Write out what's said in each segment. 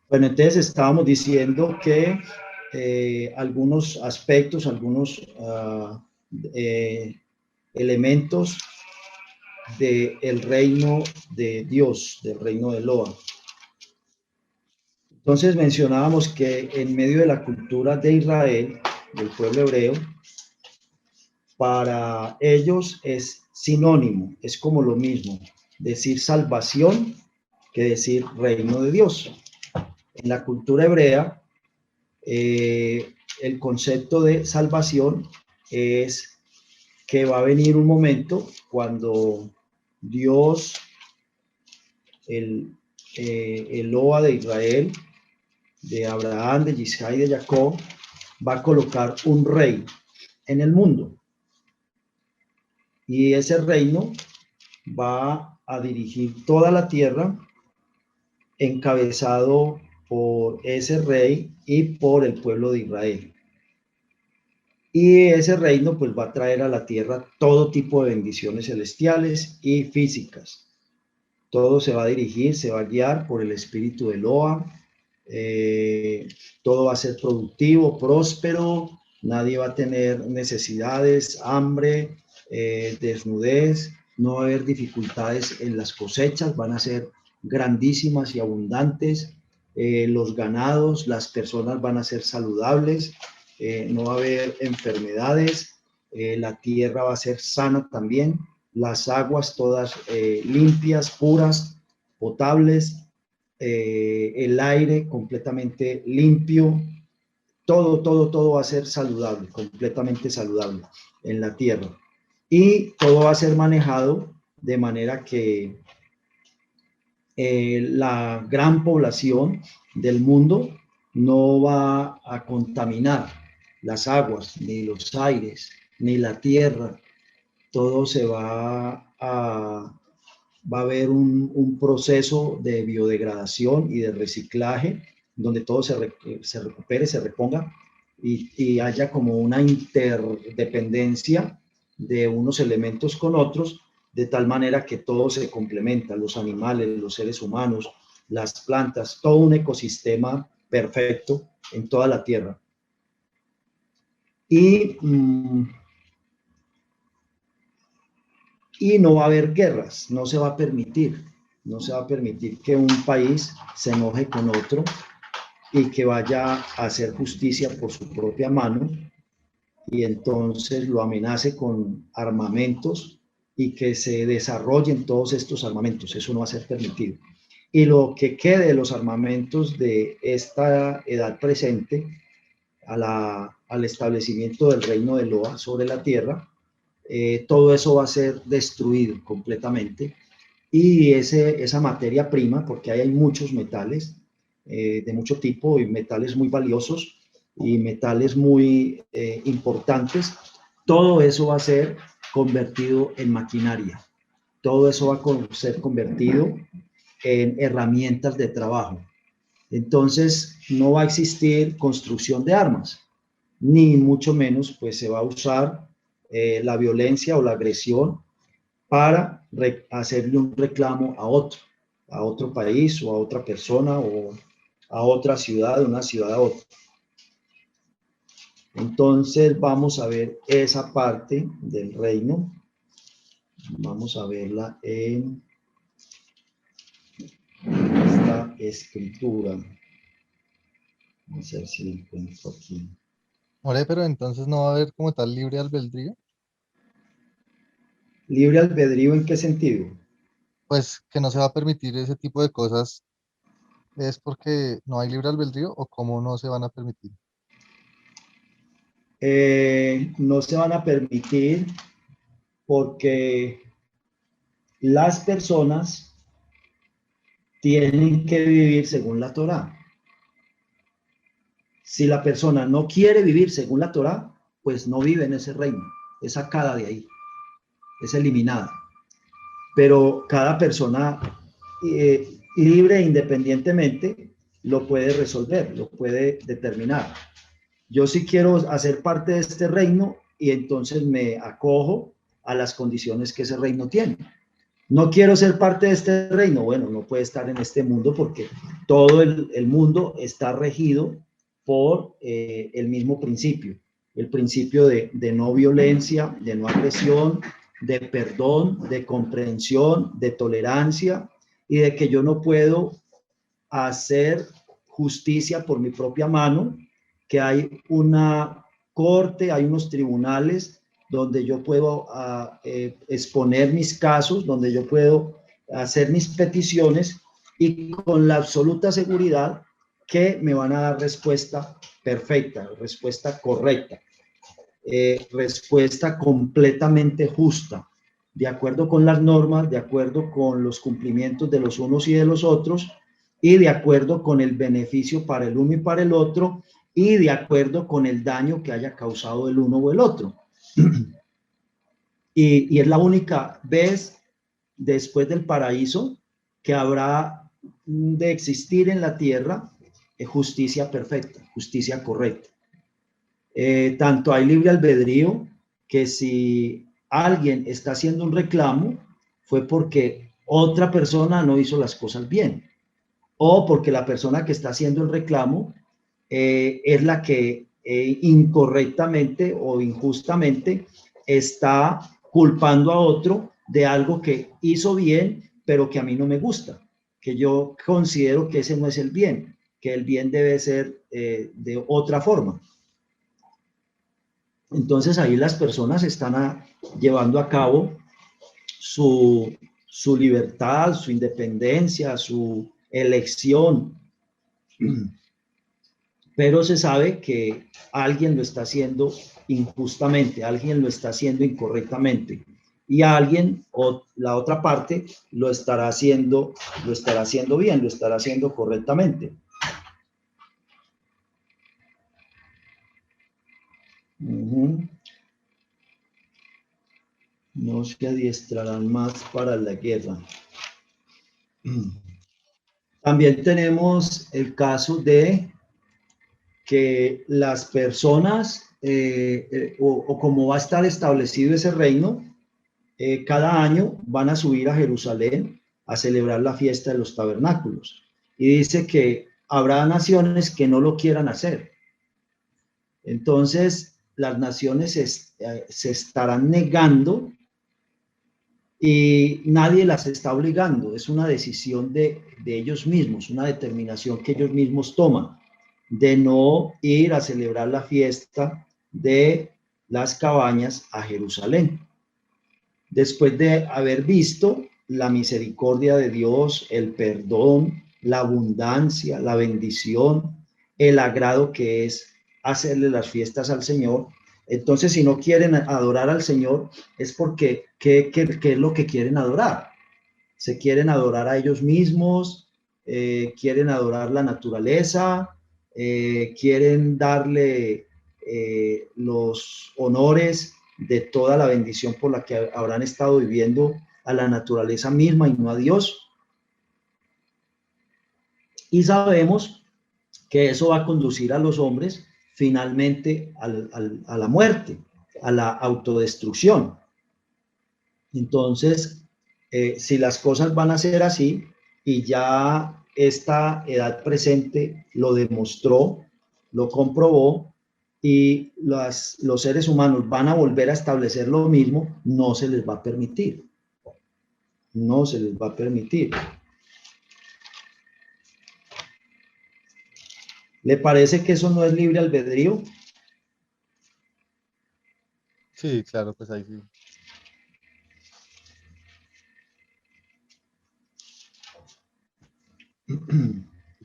Bueno, entonces estábamos diciendo que algunos aspectos, algunos elementos del reino de Dios, del reino de Loa. Entonces mencionábamos que en medio de la cultura de Israel, del pueblo hebreo, para ellos es sinónimo, es como lo mismo, decir salvación que decir reino de Dios. En la cultura hebrea, el concepto de salvación es que va a venir un momento cuando Dios, el Eloa de Israel, de Abraham, de Isaac y de Jacob, va a colocar un rey en el mundo. Y ese reino va a dirigir toda la tierra, encabezado por ese rey y por el pueblo de Israel. Y ese reino pues va a traer a la tierra todo tipo de bendiciones celestiales y físicas. Todo se va a dirigir, se va a guiar por el espíritu de Eloa. Todo va a ser productivo, próspero, nadie va a tener necesidades, hambre, desnudez, no va a haber dificultades en las cosechas, van a ser grandísimas y abundantes. Los ganados, las personas van a ser saludables, no va a haber enfermedades, la tierra va a ser sana también, las aguas todas limpias, puras, potables, el aire completamente limpio, todo va a ser saludable, completamente saludable en la tierra. Y todo va a ser manejado de manera que la gran población del mundo no va a contaminar las aguas, ni los aires, ni la tierra. Todo se va a haber un proceso de biodegradación y de reciclaje, donde todo se recupere, se reponga y haya como una interdependencia de unos elementos con otros, de tal manera que todo se complementa, los animales, los seres humanos, las plantas, todo un ecosistema perfecto en toda la Tierra. Y no va a haber guerras, no se va a permitir que un país se enoje con otro y que vaya a hacer justicia por su propia mano y entonces lo amenace con armamentos y que se desarrollen todos estos armamentos. Eso no va a ser permitido. Y lo que quede de los armamentos de esta edad presente al establecimiento del reino de Loa sobre la tierra, todo eso va a ser destruido completamente y esa materia prima, porque hay muchos metales de mucho tipo y metales muy valiosos y metales muy importantes, todo eso va a ser convertido en maquinaria, todo eso va a ser convertido en herramientas de trabajo. Entonces no va a existir construcción de armas, ni mucho menos pues se va a usar la violencia o la agresión para hacerle un reclamo a otro país o a otra persona o a otra ciudad, de una ciudad a otra. Entonces vamos a ver esa parte del reino. Vamos a verla en esta escritura. Vamos a ver si la encuentro aquí. More, pero entonces no va a haber como tal libre albedrío, ¿Libre albedrío en qué sentido? pues que no se va a permitir ese tipo de cosas, ¿es porque no hay libre albedrío o cómo no se van a permitir? No se van a permitir porque las personas tienen que vivir según la Torá. Si la persona no quiere vivir según la Torá, pues no vive en ese reino, es sacada de ahí, es eliminada. Pero cada persona libre e independientemente lo puede resolver, lo puede determinar. Yo sí quiero hacer parte de este reino y entonces me acojo a las condiciones que ese reino tiene. No quiero ser parte de este reino. Bueno, no puede estar en este mundo porque todo el mundo está regido por el mismo principio. El principio de no violencia, de no agresión, de perdón, de comprensión, de tolerancia y de que yo no puedo hacer justicia por mi propia mano, que hay una corte, hay unos tribunales donde yo puedo exponer mis casos, donde yo puedo hacer mis peticiones y con la absoluta seguridad que me van a dar respuesta perfecta, respuesta correcta, respuesta completamente justa, de acuerdo con las normas, de acuerdo con los cumplimientos de los unos y de los otros, y de acuerdo con el beneficio para el uno y para el otro, y de acuerdo con el daño que haya causado el uno o el otro. Y es la única vez después del paraíso que habrá de existir en la tierra justicia perfecta, justicia correcta. Tanto hay libre albedrío que si alguien está haciendo un reclamo fue porque otra persona no hizo las cosas bien o porque la persona que está haciendo el reclamo es la que incorrectamente o injustamente está culpando a otro de algo que hizo bien, pero que a mí no me gusta, que yo considero que ese no es el bien, que el bien debe ser de otra forma. Entonces ahí las personas están llevando a cabo su libertad, su independencia, su elección, pero se sabe que alguien lo está haciendo injustamente, alguien lo está haciendo incorrectamente y alguien o la otra parte lo estará haciendo bien, lo estará haciendo correctamente. No se adiestrarán más para la guerra. También tenemos el caso de que las personas, o como va a estar establecido ese reino, cada año van a subir a Jerusalén a celebrar la fiesta de los tabernáculos. Y dice que habrá naciones que no lo quieran hacer. Entonces, las naciones se estarán negando y nadie las está obligando. Es una decisión de ellos mismos, una determinación que ellos mismos toman de no ir a celebrar la fiesta de las cabañas a Jerusalén. Después de haber visto la misericordia de Dios, el perdón, la abundancia, la bendición, el agrado que es hacerle las fiestas al Señor. Entonces, si no quieren adorar al Señor, es porque, ¿qué es lo que quieren adorar? Se quieren adorar a ellos mismos, quieren adorar la naturaleza, quieren darle los honores de toda la bendición por la que habrán estado viviendo a la naturaleza misma y no a Dios. Y sabemos que eso va a conducir a los hombres finalmente a la muerte, a la autodestrucción. Entonces, si las cosas van a ser así, y ya esta edad presente lo demostró, lo comprobó, y los seres humanos van a volver a establecer lo mismo, no se les va a permitir. No se les va a permitir. ¿Le parece que eso no es libre albedrío? Sí, claro, pues ahí sí.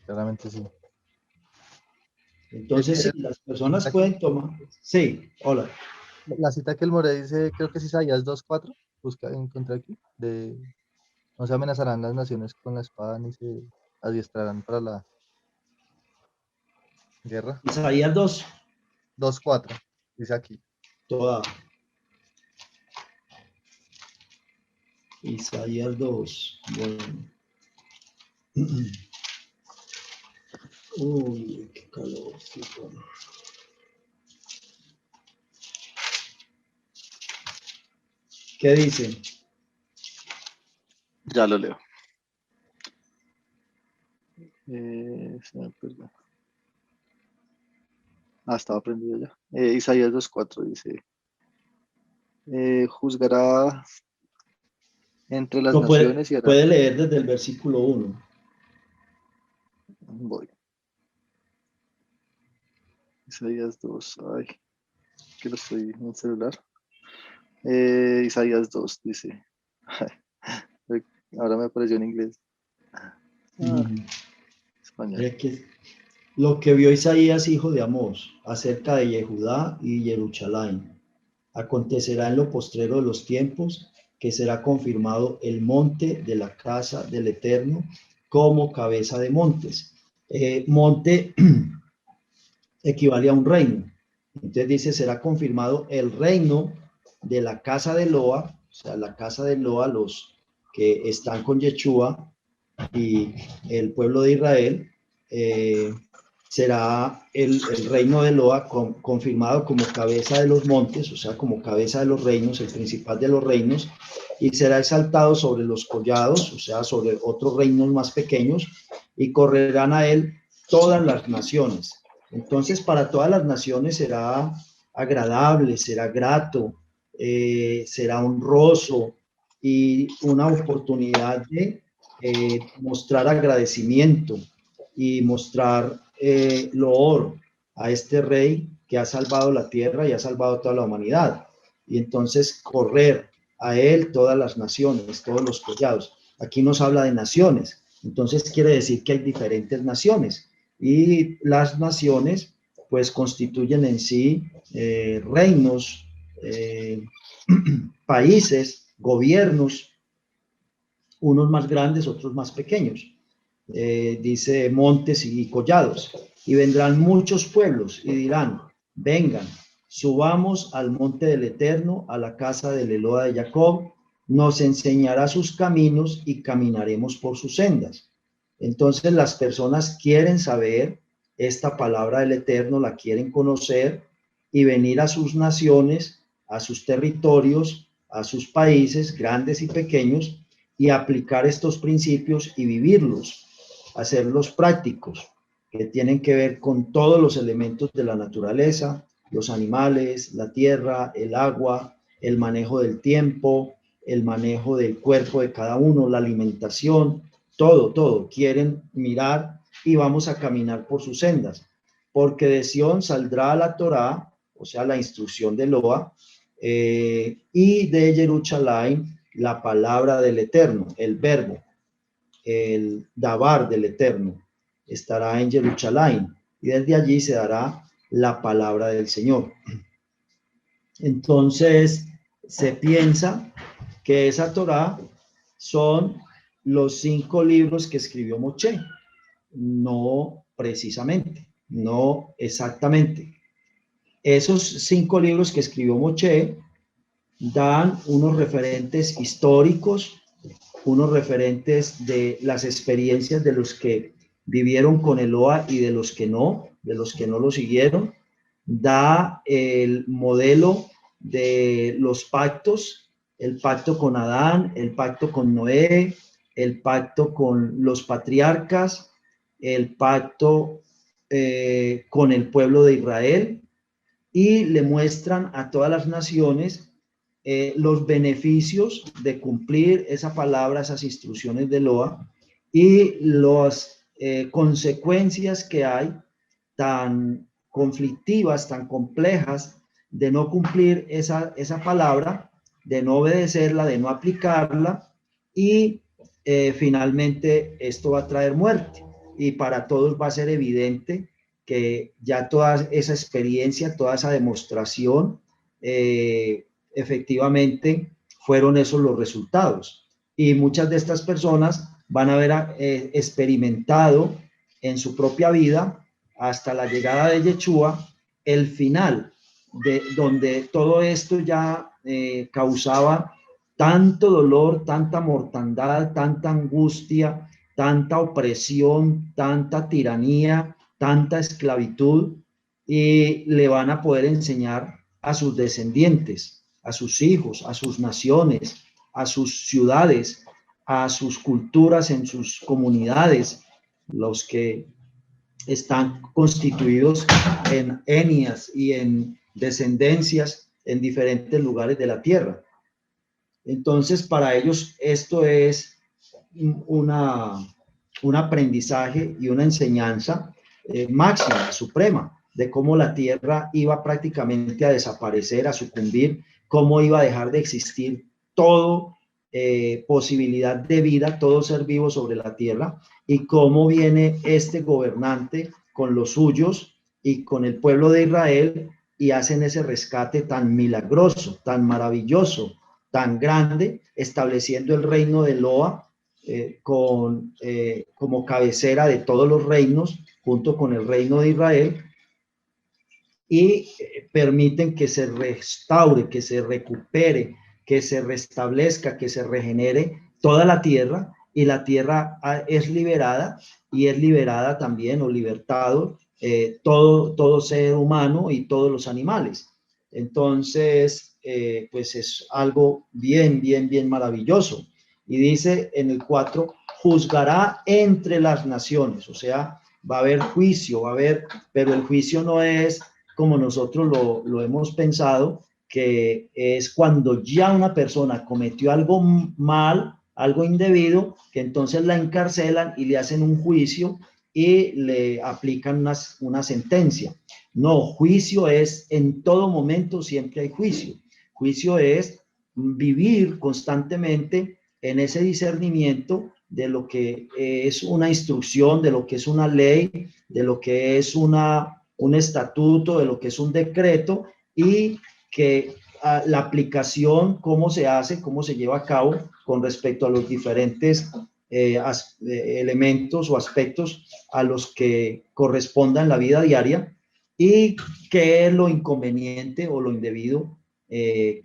Claramente sí. Entonces, sí, las personas Aquí, pueden tomar. Sí, hola. la cita que el More dice, creo que es Isaías 2:4, busca, encontré aquí, de no se amenazarán las naciones con la espada ni se adiestrarán para la guerra. Isaías 2, 2:4, dice aquí. toda. Isaías 2. Bueno. Uy, qué calor. ¿Qué dice? Ya lo leo. Perdón. Estaba aprendido ya. Isaías 2:4 dice, juzgará entre las Lo naciones y hará. puede leer desde el versículo 1. Voy. Isaías 2. Ay, que lo estoy en el celular. Isaías 2 dice. Ahora me apareció en inglés. Español. Lo que vio Isaías, hijo de Amós, acerca de Yehudá y Jerusalén. Acontecerá en lo postrero de los tiempos que será confirmado el monte de la casa del Eterno como cabeza de montes. Monte equivale a un reino. Entonces dice, será confirmado el reino de la casa de Loa, o sea, la casa de Loa, los que están con Yeshua y el pueblo de Israel, será el reino de Loa confirmado como cabeza de los montes, o sea, como cabeza de los reinos, el principal de los reinos, y será exaltado sobre los collados, o sea, sobre otros reinos más pequeños, y correrán a él todas las naciones. Entonces, para todas las naciones será agradable, será grato, será honroso y una oportunidad de mostrar agradecimiento y mostrar loor a este rey que ha salvado la tierra y ha salvado toda la humanidad. Y entonces correr a él todas las naciones, todos los collados. Aquí nos habla de naciones, entonces quiere decir que hay diferentes naciones. Y las naciones pues constituyen en sí reinos, países, gobiernos, unos más grandes, otros más pequeños. Dice montes y collados. Y vendrán muchos pueblos y dirán, vengan, subamos al monte del Eterno, a la casa del Eloa de Jacob, nos enseñará sus caminos y caminaremos por sus sendas. Entonces las personas quieren saber esta palabra del Eterno, la quieren conocer y venir a sus naciones, a sus territorios, a sus países, grandes y pequeños, y aplicar estos principios y vivirlos, hacerlos prácticos, que tienen que ver con todos los elementos de la naturaleza, los animales, la tierra, el agua, el manejo del tiempo, el manejo del cuerpo de cada uno, la alimentación, todo, quieren mirar y vamos a caminar por sus sendas, porque de Sión saldrá la Torá, o sea, la instrucción de Loa, y de Jerusalén la palabra del Eterno, el verbo, el dabar del Eterno, estará en Jerusalén, y desde allí se dará la palabra del Señor. Entonces, se piensa que esa Torá son los 5 libros que escribió Moshe. No precisamente, no exactamente. Esos 5 libros que escribió Moshe dan unos referentes históricos, unos referentes de las experiencias de los que vivieron con Eloa y de los que no lo siguieron. Da el modelo de los pactos, el pacto con Adán, el pacto con Noé, el pacto con los patriarcas, el pacto con el pueblo de Israel, y le muestran a todas las naciones los beneficios de cumplir esa palabra, esas instrucciones de Loa, y las consecuencias que hay tan conflictivas, tan complejas, de no cumplir esa palabra, de no obedecerla, de no aplicarla, y finalmente esto va a traer muerte. Y para todos va a ser evidente que ya toda esa experiencia, toda esa demostración, efectivamente fueron esos los resultados. Y muchas de estas personas van a haber experimentado en su propia vida, hasta la llegada de Yeshua, el final, de donde todo esto ya causaba tanto dolor, tanta mortandad, tanta angustia, tanta opresión, tanta tiranía, tanta esclavitud, y le van a poder enseñar a sus descendientes, a sus hijos, a sus naciones, a sus ciudades, a sus culturas en sus comunidades, los que están constituidos en etnias y en descendencias en diferentes lugares de la tierra. Entonces, para ellos esto es un aprendizaje y una enseñanza máxima, suprema, de cómo la tierra iba prácticamente a desaparecer, a sucumbir, cómo iba a dejar de existir todo posibilidad de vida, todo ser vivo sobre la tierra, y cómo viene este gobernante con los suyos y con el pueblo de Israel y hacen ese rescate tan milagroso, tan maravilloso, tan grande, estableciendo el reino de Loa como cabecera de todos los reinos, junto con el reino de Israel, y permiten que se restaure, que se recupere, que se restablezca, que se regenere toda la tierra, y la tierra es liberada, y es liberada también, o libertado, todo ser humano y todos los animales. Entonces, pues es algo bien maravilloso. Y dice en el 4, juzgará entre las naciones, o sea, va a haber juicio, va a haber, pero el juicio no es como nosotros lo hemos pensado, que es cuando ya una persona cometió algo mal, algo indebido, que entonces la encarcelan y le hacen un juicio y le aplican una sentencia. No, juicio es en todo momento, siempre hay juicio. Juicio es vivir constantemente en ese discernimiento de lo que es una instrucción, de lo que es una ley, de lo que es un estatuto, de lo que es un decreto, y que la aplicación, cómo se hace, cómo se lleva a cabo con respecto a los diferentes elementos o aspectos a los que corresponda en la vida diaria, y qué es lo inconveniente o lo indebido que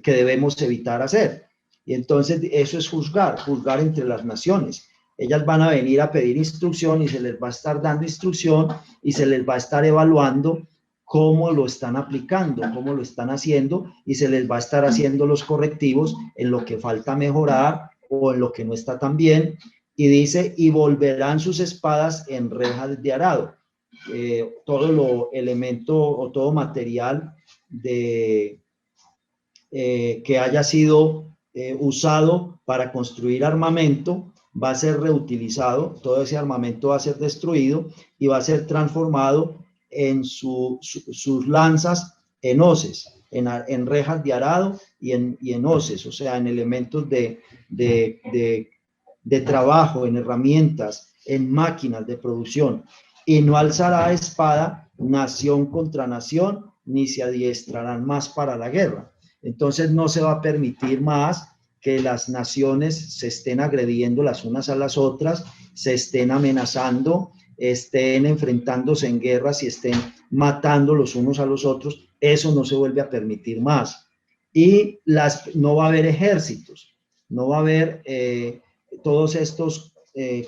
debemos evitar hacer. Y entonces eso es juzgar entre las naciones. Ellas van a venir a pedir instrucción y se les va a estar dando instrucción y se les va a estar evaluando cómo lo están aplicando, cómo lo están haciendo, y se les va a estar haciendo los correctivos en lo que falta mejorar o en lo que no está tan bien. Y dice, y volverán sus espadas en rejas de arado. Todo lo elemento o todo material que haya sido usado para construir armamento va a ser reutilizado, todo ese armamento va a ser destruido y va a ser transformado en sus lanzas en hoces, en rejas de arado y en hoces, o sea, en elementos de trabajo, en herramientas, en máquinas de producción. Y no alzará espada nación contra nación, ni se adiestrarán más para la guerra. Entonces no se va a permitir más que las naciones se estén agrediendo las unas a las otras, se estén amenazando, estén enfrentándose en guerras y estén matando los unos a los otros. Eso no se vuelve a permitir más. Y no va a haber ejércitos, no va a haber todos estos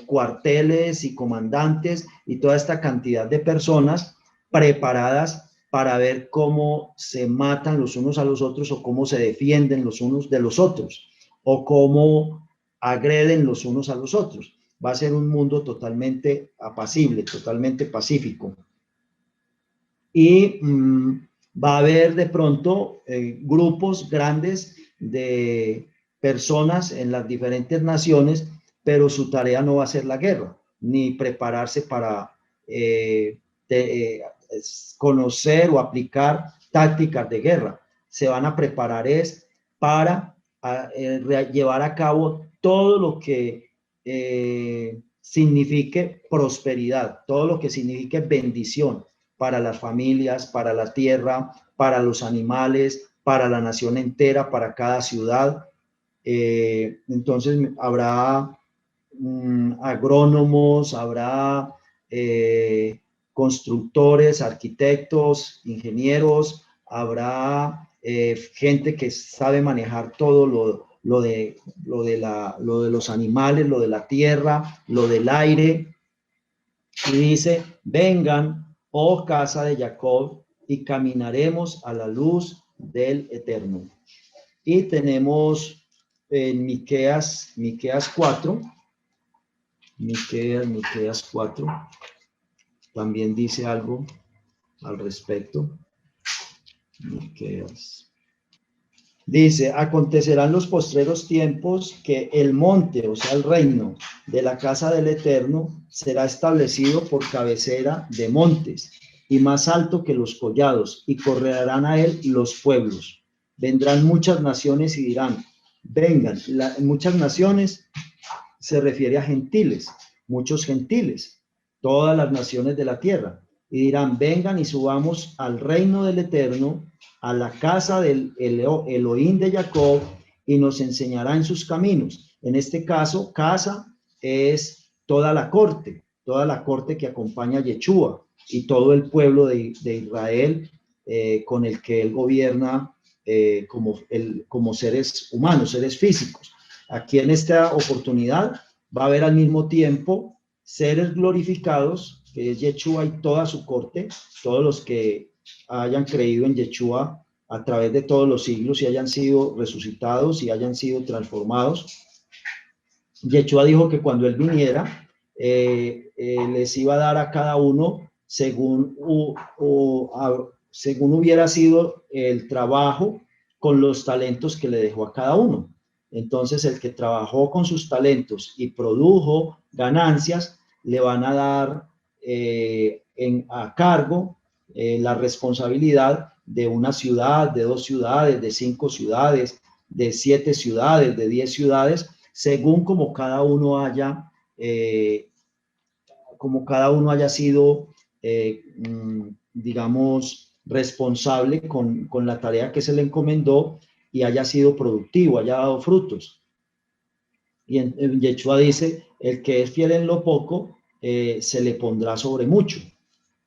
cuarteles y comandantes y toda esta cantidad de personas preparadas para ver cómo se matan los unos a los otros, o cómo se defienden los unos de los otros, o cómo agreden los unos a los otros. Va a ser un mundo totalmente apacible, totalmente pacífico. Y va a haber de pronto grupos grandes de personas en las diferentes naciones, pero su tarea no va a ser la guerra, ni prepararse para conocer o aplicar tácticas de guerra. Se van a preparar para llevar a cabo todo lo que signifique prosperidad, todo lo que signifique bendición para las familias, para la tierra, para los animales, para la nación entera, para cada ciudad. Entonces habrá agrónomos, habrá constructores, arquitectos, ingenieros, habrá gente que sabe manejar todo lo de los animales, lo de la tierra, lo del aire. Y dice, vengan, oh casa de Jacob, y caminaremos a la luz del Eterno. Y tenemos en Miqueas 4, Miqueas 4, también dice algo al respecto. Miqueas. Dice, acontecerán los postreros tiempos que el monte, o sea, el reino de la casa del Eterno, será establecido por cabecera de montes y más alto que los collados, y correrán a él los pueblos. Vendrán muchas naciones y dirán, vengan. Muchas naciones se refiere a gentiles, muchos gentiles, todas las naciones de la tierra, y dirán, vengan y subamos al reino del Eterno, a la casa del Elohim de Jacob, y nos enseñará en sus caminos. En este caso, casa es toda la corte que acompaña a Yeshua y todo el pueblo de Israel con el que él gobierna como seres humanos, seres físicos. Aquí en esta oportunidad va a haber al mismo tiempo seres glorificados, que es Yeshua y toda su corte, todos los que hayan creído en Yeshua a través de todos los siglos y hayan sido resucitados y hayan sido transformados. Yeshua dijo que cuando él viniera, les iba a dar a cada uno según hubiera sido el trabajo con los talentos que le dejó a cada uno. Entonces, el que trabajó con sus talentos y produjo ganancias, le van a dar a cargo la responsabilidad de una ciudad, de 2 ciudades, de 5 ciudades, de 7 ciudades, de 10 ciudades, según como cada uno haya sido, digamos, responsable con la tarea que se le encomendó y haya sido productivo, haya dado frutos. Y en Yeshua dice, el que es fiel en lo poco, se le pondrá sobre mucho.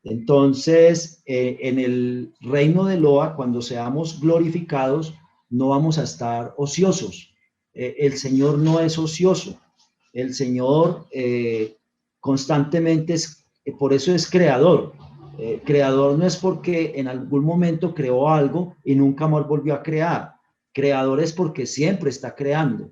Entonces, en el reino de Eloa, cuando seamos glorificados, no vamos a estar ociosos. El Señor no es ocioso. El Señor constantemente por eso es creador. Creador no es porque en algún momento creó algo y nunca más volvió a crear. Creador es porque siempre está creando.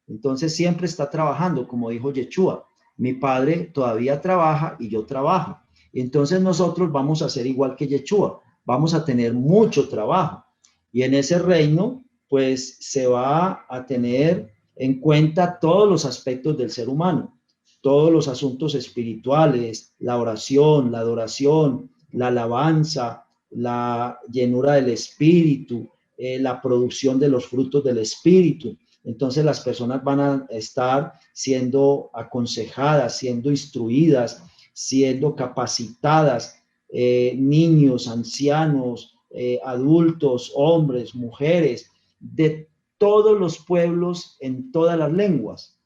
Entonces siempre está trabajando, como dijo Yeshua. Mi Padre todavía trabaja y yo trabajo. Entonces nosotros vamos a ser igual que Yeshua. Vamos a tener mucho trabajo. Y en ese reino, pues se va a tener en cuenta todos los aspectos del ser humano, todos los asuntos espirituales, la oración, la adoración, la alabanza, la llenura del espíritu, la producción de los frutos del espíritu. Entonces las personas van a estar siendo aconsejadas, siendo instruidas, siendo capacitadas, niños, ancianos, adultos, hombres, mujeres, de todos los pueblos, en todas las lenguas,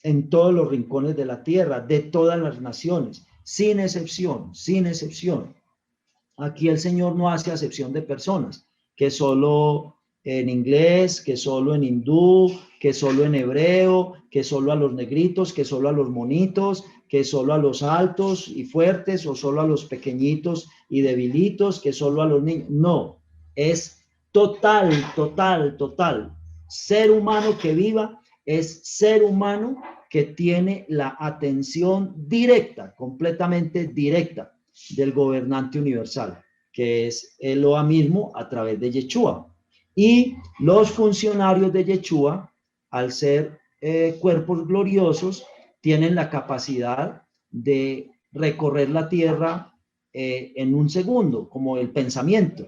en todos los rincones de la tierra, de todas las naciones, sin excepción, sin excepción. Aquí el Señor no hace acepción de personas, que solo en inglés, que solo en hindú, que solo en hebreo, que solo a los negritos, que solo a los monitos, que solo a los altos y fuertes, o solo a los pequeñitos y debilitos, que solo a los niños. No, es total, total, total. Ser humano que viva es ser humano que tiene la atención directa, completamente directa, del gobernante universal, que es Eloa mismo a través de Yeshua. Y los funcionarios de Yeshua, al ser cuerpos gloriosos, tienen la capacidad de recorrer la tierra en un segundo, como el pensamiento.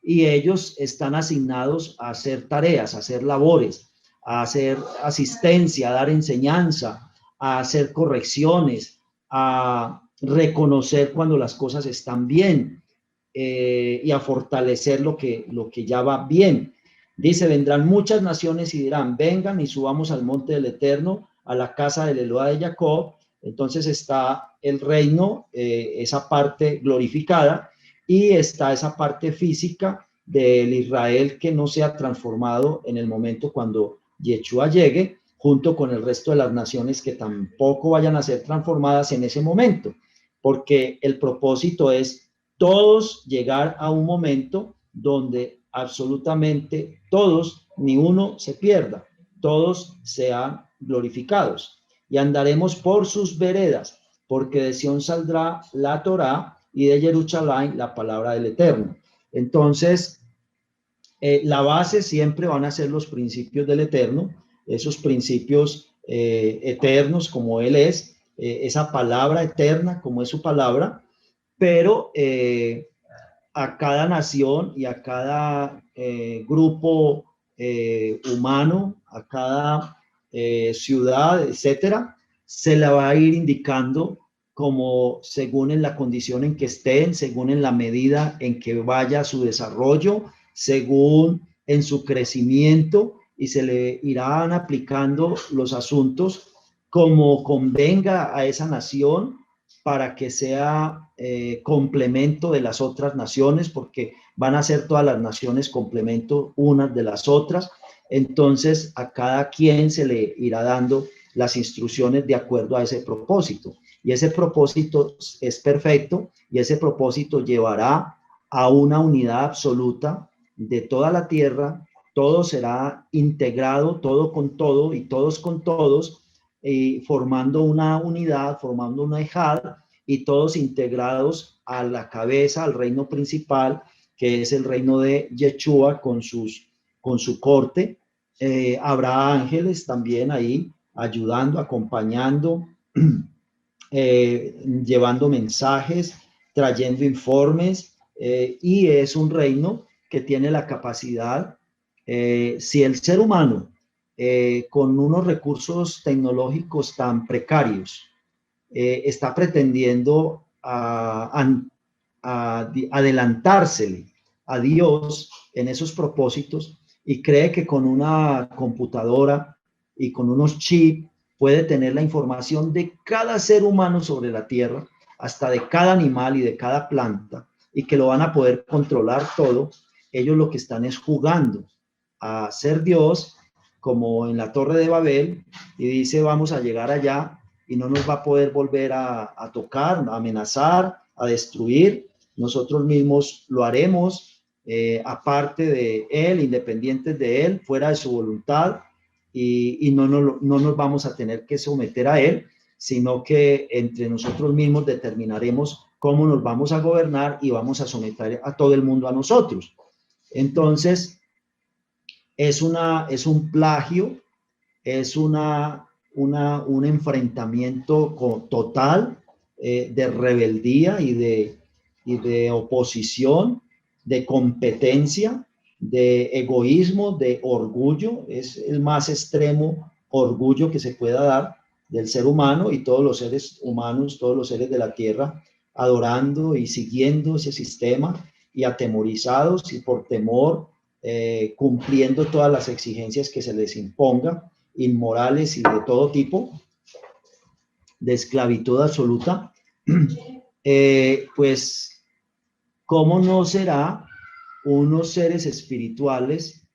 Y ellos están asignados a hacer tareas, a hacer labores, a hacer asistencia, a dar enseñanza, a hacer correcciones, a reconocer cuando las cosas están bien y a fortalecer lo que ya va bien. Dice, vendrán muchas naciones y dirán, vengan y subamos al monte del Eterno, a la casa del Eloa de Jacob. Entonces está el reino, esa parte glorificada, y está esa parte física del Israel que no se ha transformado en el momento cuando Yeshua llegue, junto con el resto de las naciones que tampoco vayan a ser transformadas en ese momento, porque el propósito es todos llegar a un momento donde absolutamente todos, ni uno se pierda, todos sean glorificados. Y andaremos por sus veredas, porque de Sión saldrá la Torá y de Jerusalén la palabra del Eterno. Entonces, la base siempre van a ser los principios del Eterno, esos principios eternos como Él es, esa palabra eterna como es su palabra, pero a cada nación y a cada grupo humano, a cada ciudad, etcétera, se la va a ir indicando como según en la condición en que estén, según en la medida en que vaya su desarrollo, según en su crecimiento, y se le irán aplicando los asuntos como convenga a esa nación para que sea complemento de las otras naciones, porque van a ser todas las naciones complemento unas de las otras. Entonces a cada quien se le irá dando las instrucciones de acuerdo a ese propósito. Y ese propósito es perfecto, y ese propósito llevará a una unidad absoluta de toda la tierra. Todo será integrado, todo con todo y todos con todos, formando una unidad, formando una ejad, y todos integrados a la cabeza, al reino principal, que es el reino de Yeshua con su corte. Habrá ángeles también ahí ayudando, acompañando, llevando mensajes, trayendo informes, y es un reino que tiene la capacidad, si el ser humano, con unos recursos tecnológicos tan precarios, está pretendiendo adelantársele a Dios en esos propósitos, y cree que con una computadora y con unos chips puede tener la información de cada ser humano sobre la tierra, hasta de cada animal y de cada planta, y que lo van a poder controlar todo. Ellos lo que están es jugando a ser Dios, como en la Torre de Babel, y dice vamos a llegar allá y no nos va a poder volver a tocar, a amenazar, a destruir. Nosotros mismos lo haremos, aparte de Él, independientes de Él, fuera de su voluntad, y no nos vamos a tener que someter a Él, sino que entre nosotros mismos determinaremos cómo nos vamos a gobernar y vamos a someter a todo el mundo a nosotros. Entonces, es un plagio, es un enfrentamiento total, de rebeldía y de oposición, de competencia, de egoísmo, de orgullo. Es el más extremo orgullo que se pueda dar del ser humano, y todos los seres humanos, todos los seres de la tierra, adorando y siguiendo ese sistema, y atemorizados y por temor, cumpliendo todas las exigencias que se les imponga, inmorales y de todo tipo, de esclavitud absoluta. Pues, ¿cómo no será unos seres espirituales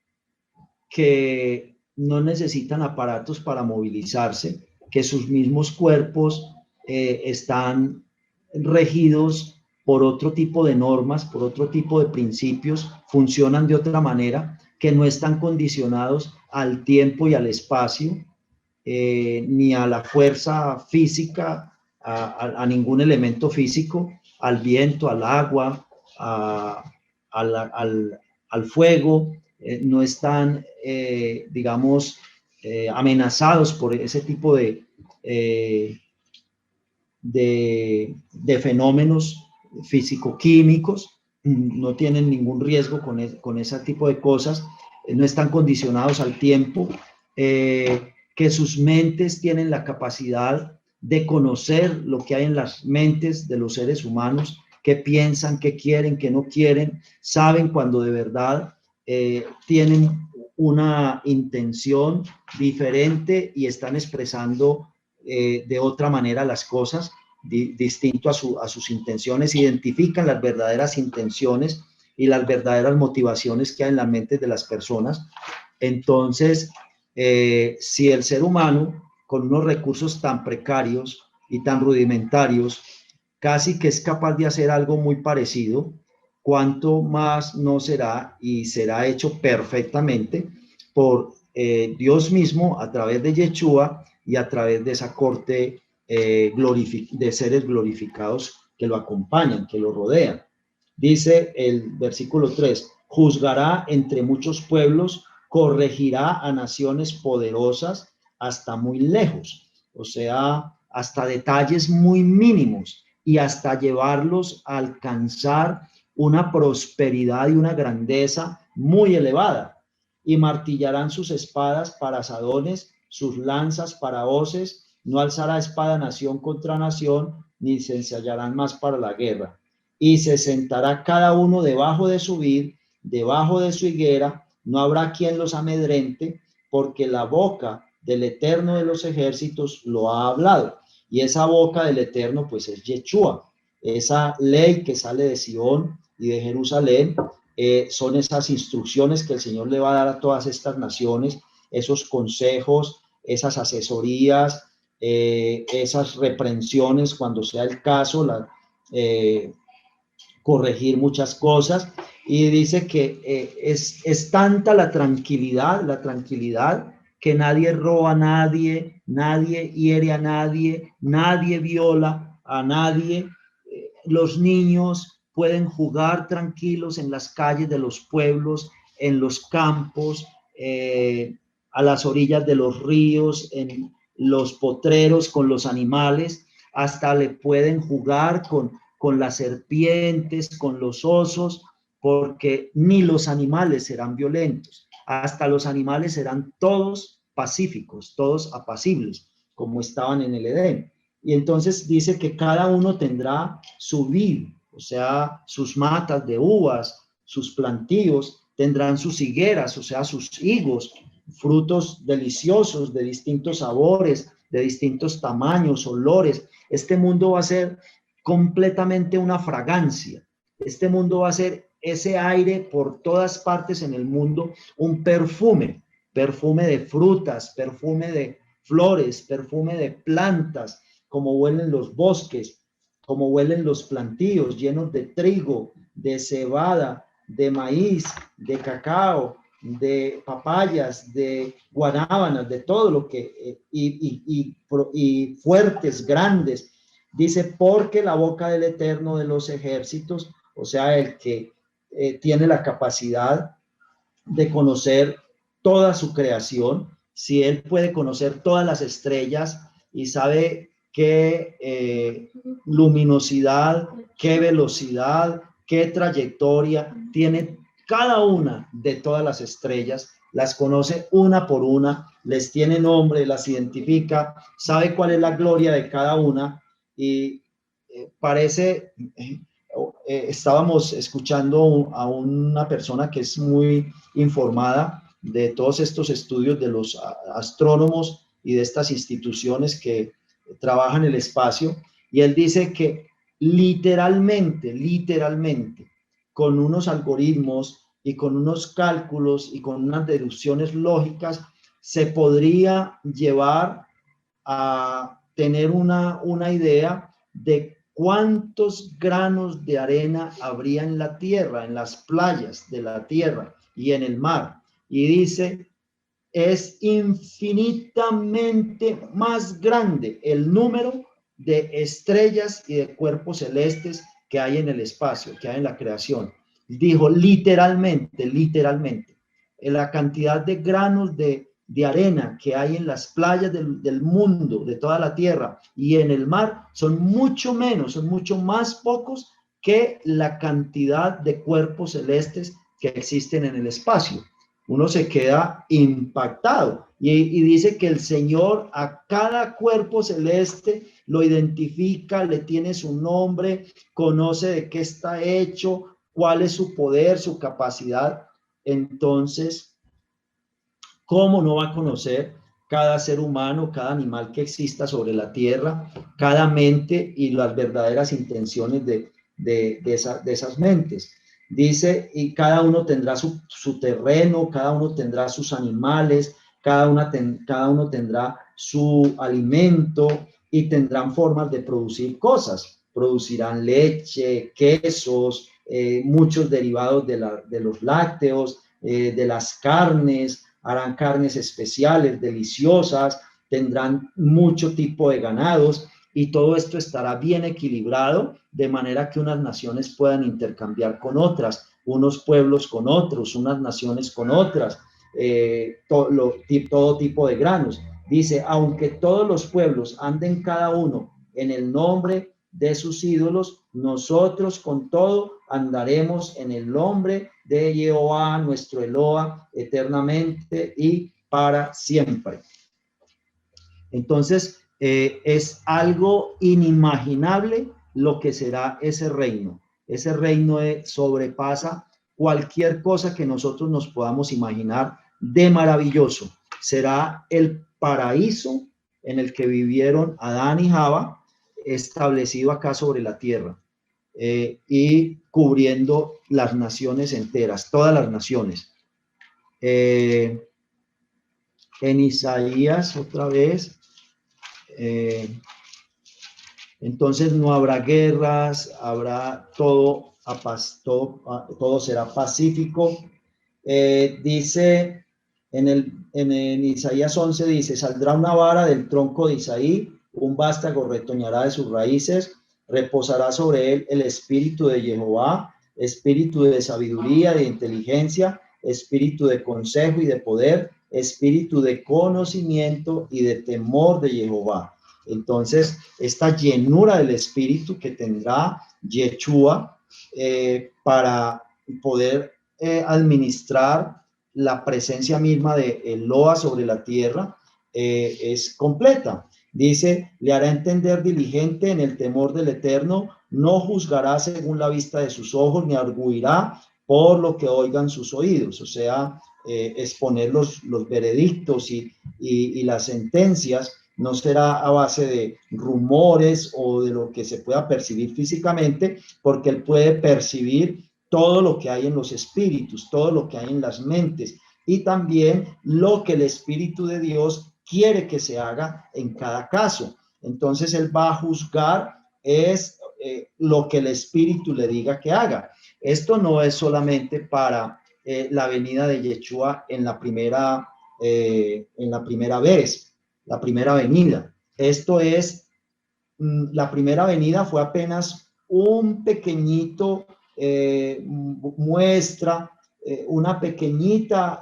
que no necesitan aparatos para movilizarse, que sus mismos cuerpos están regidos por otro tipo de normas, por otro tipo de principios, funcionan de otra manera, que no están condicionados al tiempo y al espacio, ni a la fuerza física, a ningún elemento físico, al viento, al agua, al fuego, no están, digamos, amenazados por ese tipo de fenómenos físico-químicos, no tienen ningún riesgo con ese tipo de cosas, no están condicionados al tiempo, que sus mentes tienen la capacidad de conocer lo que hay en las mentes de los seres humanos, qué piensan, qué quieren, qué no quieren, saben cuando de verdad tienen una intención diferente y están expresando de otra manera las cosas, distinto a sus intenciones, identifican las verdaderas intenciones y las verdaderas motivaciones que hay en las mentes de las personas. Entonces, si el ser humano, con unos recursos tan precarios y tan rudimentarios, casi que es capaz de hacer algo muy parecido, cuánto más no será, y será hecho perfectamente por Dios mismo a través de Yeshua y a través de esa corte de seres glorificados que lo acompañan, que lo rodean. Dice el versículo 3, juzgará entre muchos pueblos, corregirá a naciones poderosas hasta muy lejos, o sea, hasta detalles muy mínimos y hasta llevarlos a alcanzar una prosperidad y una grandeza muy elevada. Y martillarán sus espadas para asadones, sus lanzas para hoces, no alzará espada nación contra nación, ni se ensayarán más para la guerra. Y se sentará cada uno debajo de su vid, debajo de su higuera, no habrá quien los amedrente, porque la boca del Eterno de los ejércitos lo ha hablado. Y esa boca del Eterno, pues es Yeshua. Esa ley que sale de Sion y de Jerusalén, son esas instrucciones que el Señor le va a dar a todas estas naciones, esos consejos, esas asesorías, esas reprensiones cuando sea el caso, corregir muchas cosas. Y dice que es tanta la tranquilidad que nadie roba a nadie, nadie hiere a nadie, nadie viola a nadie. Los niños pueden jugar tranquilos en las calles de los pueblos, en los campos, a las orillas de los ríos, en los potreros con los animales, hasta le pueden jugar con las serpientes, con los osos, porque ni los animales serán violentos, hasta los animales serán todos pacíficos, todos apacibles, como estaban en el Edén. Y entonces dice que cada uno tendrá su vid, o sea, sus matas de uvas, sus plantíos, tendrán sus higueras, o sea, sus higos, frutos deliciosos de distintos sabores, de distintos tamaños, olores. Este mundo va a ser completamente una fragancia. Este mundo va a ser ese aire por todas partes en el mundo, un perfume, perfume de frutas, perfume de flores, perfume de plantas, como huelen los bosques, como huelen los plantíos llenos de trigo, de cebada, de maíz, de cacao, de papayas, de guanábanas, de todo lo que, y fuertes, grandes. Dice, porque la boca del Eterno de los ejércitos, o sea, el que tiene la capacidad de conocer toda su creación, si él puede conocer todas las estrellas y sabe qué luminosidad, qué velocidad, qué trayectoria tiene cada una de todas las estrellas, las conoce una por una, les tiene nombre, las identifica, sabe cuál es la gloria de cada una y parece... estábamos escuchando a una persona que es muy informada de todos estos estudios de los astrónomos y de estas instituciones que trabajan el espacio, y él dice que literalmente, con unos algoritmos y con unos cálculos y con unas deducciones lógicas, se podría llevar a tener una idea de cuántos granos de arena habría en la tierra, en las playas de la tierra y en el mar. Y dice, es infinitamente más grande el número de estrellas y de cuerpos celestes que hay en el espacio, que hay en la creación. Dijo literalmente, la cantidad de granos de arena que hay en las playas del mundo, de toda la tierra y en el mar, son mucho menos, son mucho más pocos que la cantidad de cuerpos celestes que existen en el espacio. Uno se queda impactado y dice que el Señor a cada cuerpo celeste lo identifica, le tiene su nombre, conoce de qué está hecho, cuál es su poder, su capacidad. Entonces, ¿cómo no va a conocer cada ser humano, cada animal que exista sobre la tierra, cada mente y las verdaderas intenciones de esas mentes? Dice, y cada uno tendrá su terreno, cada uno tendrá sus animales, cada uno tendrá su alimento y tendrán formas de producir cosas. Producirán leche, quesos, muchos derivados de los lácteos, de las carnes, harán carnes especiales, deliciosas, tendrán mucho tipo de ganados, y todo esto estará bien equilibrado, de manera que unas naciones puedan intercambiar con otras, unos pueblos con otros, unas naciones con otras, todo tipo de granos. Dice, aunque todos los pueblos anden cada uno en el nombre de sus ídolos, nosotros con todo andaremos en el nombre de Jehová, nuestro Eloa, eternamente y para siempre. Entonces, es algo inimaginable lo que será ese reino. Ese reino sobrepasa cualquier cosa que nosotros nos podamos imaginar de maravilloso. Será el paraíso en el que vivieron Adán y Java, establecido acá sobre la tierra, y cubriendo las naciones enteras, todas las naciones. En Isaías, otra vez, entonces no habrá guerras, habrá todo será pacífico. Dice en Isaías 11, dice, saldrá una vara del tronco de Isaí, un vástago retoñará de sus raíces, reposará sobre él el espíritu de Jehová, espíritu de sabiduría, de inteligencia, espíritu de consejo y de poder, espíritu de conocimiento y de temor de Jehová. Entonces, esta llenura del espíritu que tendrá Yeshua para poder administrar la presencia misma de Eloa sobre la tierra es completa. Dice, le hará entender diligente en el temor del Eterno, no juzgará según la vista de sus ojos, ni arguirá por lo que oigan sus oídos. O sea, exponer los veredictos y las sentencias no será a base de rumores o de lo que se pueda percibir físicamente, porque él puede percibir todo lo que hay en los espíritus, todo lo que hay en las mentes, y también lo que el Espíritu de Dios quiere que se haga en cada caso. Entonces él va a juzgar lo que el Espíritu le diga que haga. Esto no es solamente para la venida de Yeshua en la primera vez, la primera venida. Esto es, la primera venida fue apenas un pequeñito muestra, una pequeñita,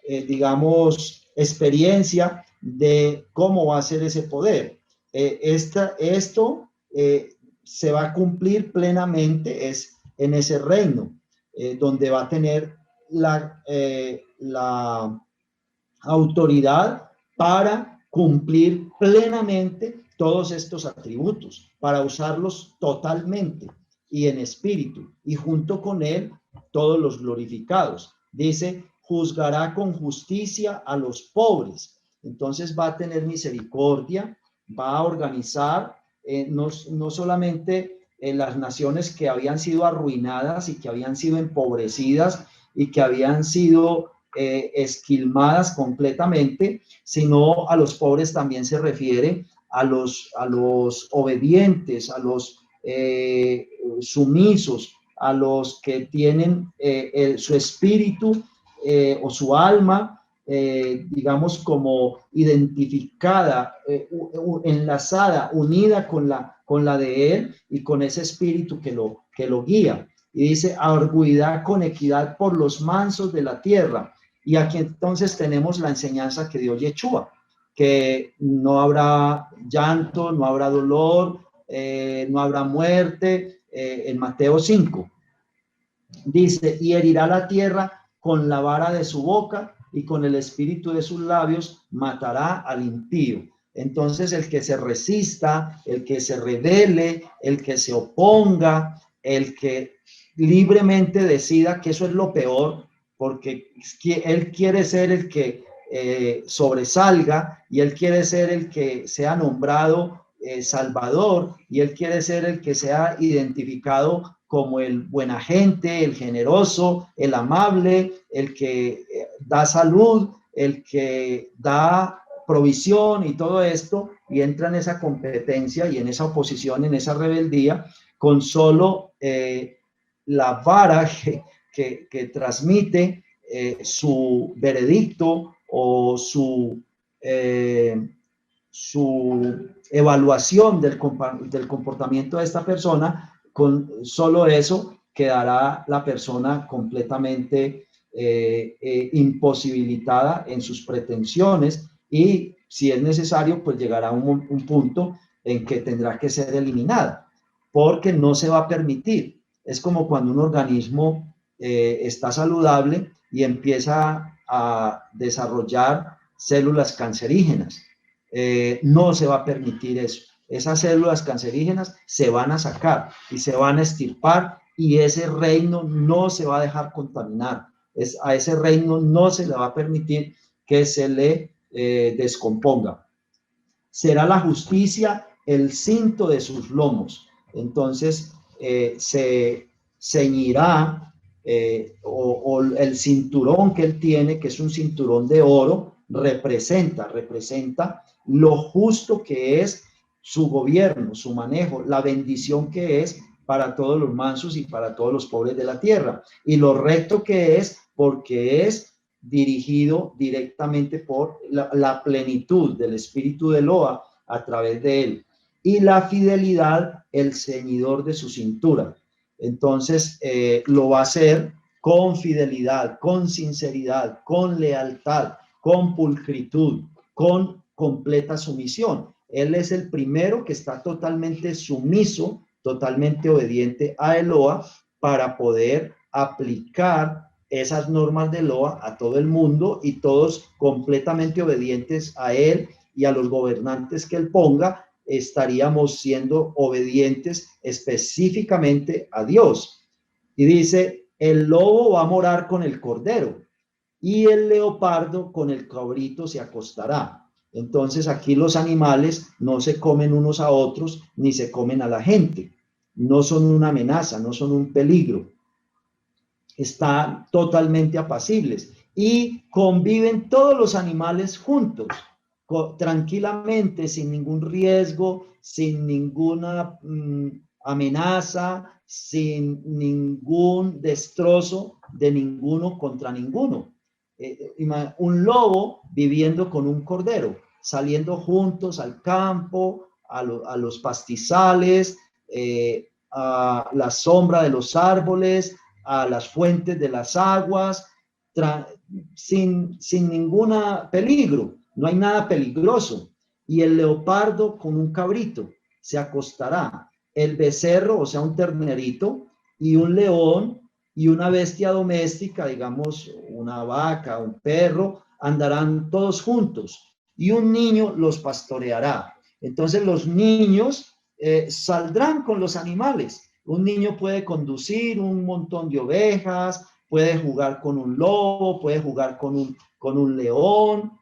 digamos, experiencia de cómo va a ser ese poder. Esto se va a cumplir plenamente es en ese reino, donde va a tener la autoridad para cumplir plenamente todos estos atributos, para usarlos totalmente y en espíritu, y junto con él todos los glorificados. Dice, juzgará con justicia a los pobres. Entonces va a tener misericordia, va a organizar no solamente las naciones que habían sido arruinadas y que habían sido empobrecidas y que habían sido esquilmadas completamente, sino a los pobres también se refiere a los obedientes, a los sumisos, a los que tienen su espíritu o su alma, digamos, como identificada, enlazada, unida con la de él y con ese espíritu que lo guía. Y dice, arguirá con equidad por los mansos de la tierra. Y aquí entonces tenemos la enseñanza que dio Yeshua, que no habrá llanto, no habrá dolor, no habrá muerte, en Mateo 5. Dice, y herirá la tierra con la vara de su boca y con el espíritu de sus labios matará al impío. Entonces el que se resista, el que se rebele, el que se oponga, el que libremente decida que eso es lo peor, porque él quiere ser el que sobresalga, y él quiere ser el que sea nombrado Salvador, y él quiere ser el que sea identificado como el buen agente, el generoso, el amable, el que da salud, el que da provisión y todo esto, y entra en esa competencia y en esa oposición, en esa rebeldía, con solo la vara que transmite su veredicto o su evaluación del comportamiento de esta persona. Con solo eso quedará la persona completamente imposibilitada en sus pretensiones, y si es necesario, pues llegará a un punto en que tendrá que ser eliminada, porque no se va a permitir. Es como cuando un organismo está saludable y empieza a desarrollar células cancerígenas. No se va a permitir eso. Esas células cancerígenas se van a sacar y se van a extirpar, y ese reino no se va a dejar contaminar. A ese reino no se le va a permitir que se le descomponga. Será la justicia el cinto de sus lomos. Entonces se ceñirá o el cinturón que él tiene, que es un cinturón de oro, representa lo justo que es su gobierno, su manejo, la bendición que es para todos los mansos y para todos los pobres de la tierra, y lo recto que es, porque es dirigido directamente por la plenitud del espíritu de Eloa a través de él, y la fidelidad, el ceñidor de su cintura. Entonces lo va a hacer con fidelidad, con sinceridad, con lealtad, con pulcritud, con completa sumisión. Él es el primero que está totalmente sumiso, totalmente obediente a Eloa, para poder aplicar esas normas de Eloa a todo el mundo, y todos completamente obedientes a él y a los gobernantes que él ponga, estaríamos siendo obedientes específicamente a Dios. Y dice, el lobo va a morar con el cordero, y el leopardo con el cabrito se acostará. Entonces aquí los animales no se comen unos a otros, ni se comen a la gente. No son una amenaza, no son un peligro. Están totalmente apacibles y conviven todos los animales juntos, tranquilamente, sin ningún riesgo, sin ninguna amenaza, sin ningún destrozo de ninguno contra ninguno. Un lobo viviendo con un cordero, saliendo juntos al campo, a los pastizales, a la sombra de los árboles, a las fuentes de las aguas, sin ningún peligro. No hay nada peligroso. Y el leopardo con un cabrito se acostará. El becerro, o sea, un ternerito, y un león y una bestia doméstica, digamos, una vaca, un perro, andarán todos juntos, y un niño los pastoreará. Entonces los niños saldrán con los animales. Un niño puede conducir un montón de ovejas, puede jugar con un lobo, puede jugar con un león,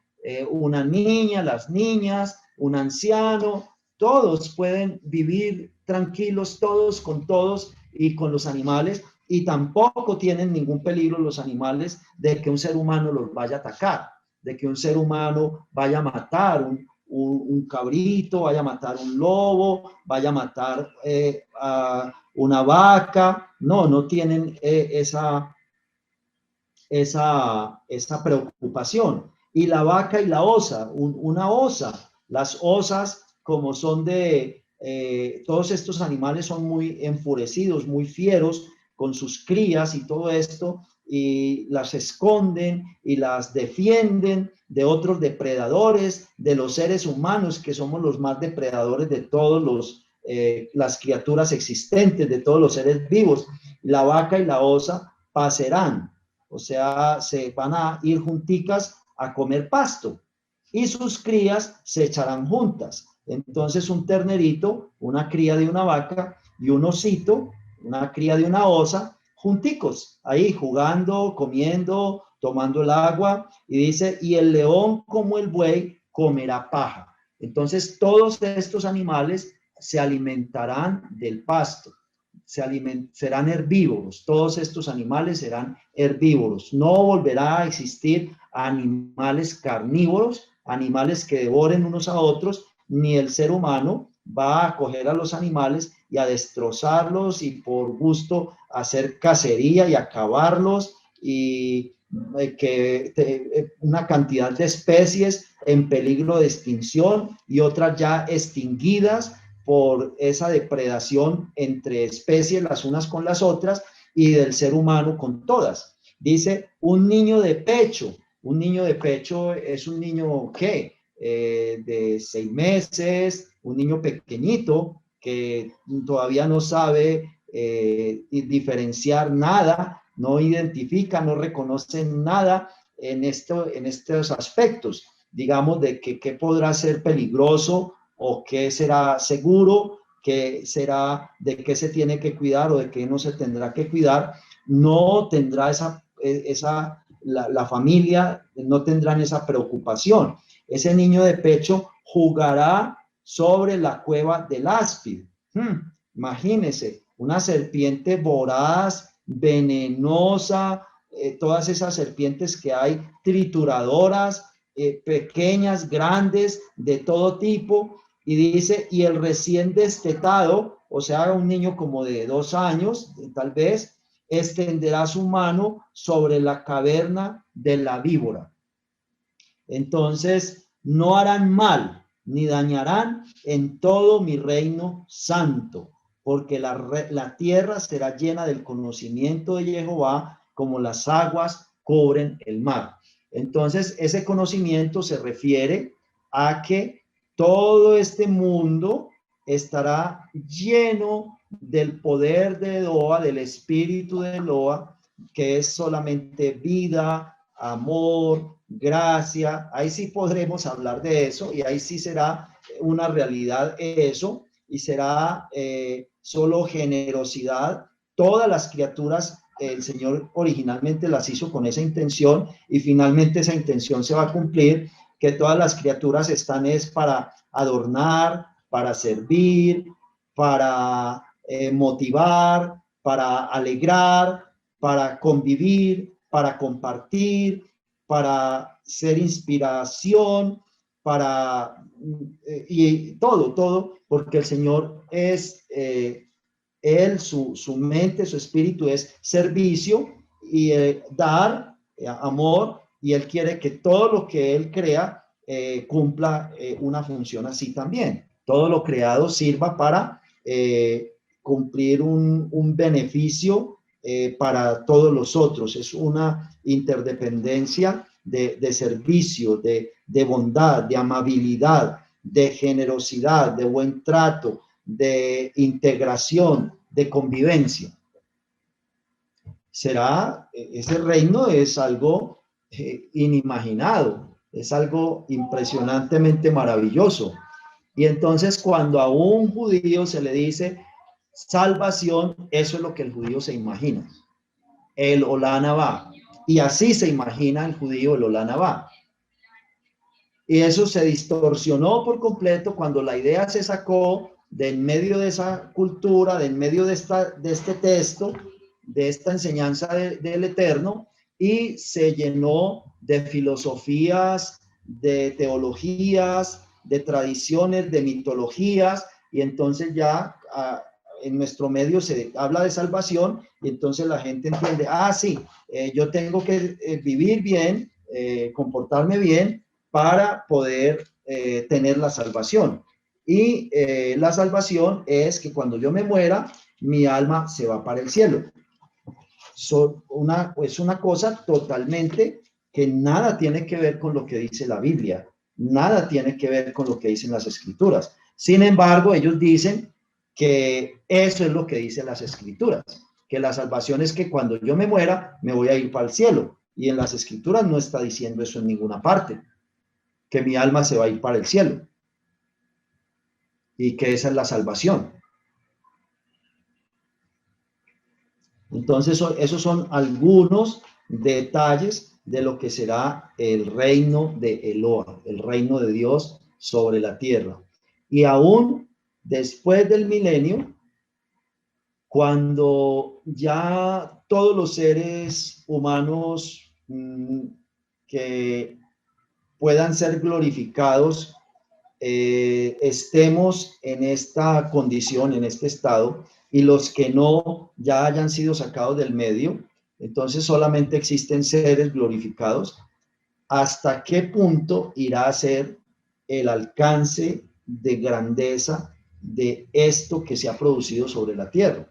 una niña, las niñas, un anciano. Todos pueden vivir tranquilos, todos con todos y con los animales, y tampoco tienen ningún peligro los animales de que un ser humano los vaya a atacar, de que un ser humano vaya a matar un cabrito, vaya a matar un lobo, vaya a matar a una vaca. No tienen esa preocupación. Y la vaca y la osa, una osa, las osas, como son todos estos animales son muy enfurecidos, muy fieros con sus crías y todo esto, y las esconden y las defienden de otros depredadores, de los seres humanos, que somos los más depredadores de todos las criaturas existentes, de todos los seres vivos. La vaca y la osa pasarán, o sea, se van a ir junticas a comer pasto, y sus crías se echarán juntas. Entonces un ternerito, una cría de una vaca, y un osito, una cría de una osa, junticos, ahí jugando, comiendo, tomando el agua. Y dice, y el león como el buey comerá paja. Entonces todos estos animales se alimentarán del pasto, serán herbívoros. Todos estos animales serán herbívoros. No volverá a existir animales carnívoros, animales que devoren unos a otros, ni el ser humano va a coger a los animales y a destrozarlos y por gusto hacer cacería y acabarlos y una cantidad de especies en peligro de extinción y otras ya extinguidas por esa depredación entre especies las unas con las otras y del ser humano con todas. Dice, un niño de pecho es un niño ¿qué? De 6 meses, un niño pequeñito que todavía no sabe diferenciar nada, no identifica, no reconoce nada en estos aspectos, digamos, de qué podrá ser peligroso o qué será seguro, qué será, de qué se tiene que cuidar o de qué no se tendrá que cuidar. No tendrá la familia no tendrán esa preocupación. Ese niño de pecho jugará sobre la cueva del áspid. Imagínense, una serpiente voraz, venenosa, todas esas serpientes que hay, trituradoras, pequeñas, grandes, de todo tipo. Y dice, y el recién destetado, o sea, un niño como de 2 años, tal vez, extenderá su mano sobre la caverna de la víbora. Entonces, no harán mal, ni dañarán en todo mi reino santo, porque la tierra será llena del conocimiento de Jehová, como las aguas cubren el mar. Entonces, ese conocimiento se refiere a que todo este mundo estará lleno del poder de Eloa, del espíritu de Eloa, que es solamente vida, amor, gracia. Ahí sí podremos hablar de eso y ahí sí será una realidad eso y será solo generosidad. Todas las criaturas el Señor originalmente las hizo con esa intención y finalmente esa intención se va a cumplir, que todas las criaturas están es para adornar, para servir, para motivar, para alegrar, para convivir, para compartir, para ser inspiración, para y todo, porque el Señor es él, su mente, su espíritu es servicio y dar amor, y él quiere que todo lo que él crea cumpla una función así también. Todo lo creado sirva para cumplir un beneficio para todos los otros. Es una interdependencia de servicio, de bondad, de amabilidad, de generosidad, de buen trato, de integración, de convivencia. Ese reino es algo inimaginado, es algo impresionantemente maravilloso. Y entonces cuando a un judío se le dice salvación, eso es lo que el judío se imagina, el Olam Haba. Y así se imagina el judío el Olam Haba. Y eso se distorsionó por completo cuando la idea se sacó de en medio de esa cultura, de en medio de este texto, de esta enseñanza del Eterno, y se llenó de filosofías, de teologías, de tradiciones, de mitologías, y entonces ya en nuestro medio se habla de salvación, y entonces la gente entiende, sí, yo tengo que vivir bien, comportarme bien, para poder tener la salvación. Y la salvación es que cuando yo me muera, mi alma se va para el cielo. Es una cosa totalmente que nada tiene que ver con lo que dice la Biblia, nada tiene que ver con lo que dicen las Escrituras. Sin embargo, ellos dicen que eso es lo que dicen las Escrituras, que la salvación es que cuando yo me muera, me voy a ir para el cielo. Y en las Escrituras no está diciendo eso en ninguna parte, que mi alma se va a ir para el cielo y que esa es la salvación. Entonces, esos son algunos detalles de lo que será el reino de Eloa, el reino de Dios sobre la tierra. Y aún después del milenio, cuando ya todos los seres humanos que puedan ser glorificados, estemos en esta condición, en este estado, y los que no ya hayan sido sacados del medio, Entonces solamente existen seres glorificados. ¿Hasta qué punto irá a ser el alcance de grandeza de esto que se ha producido sobre la tierra?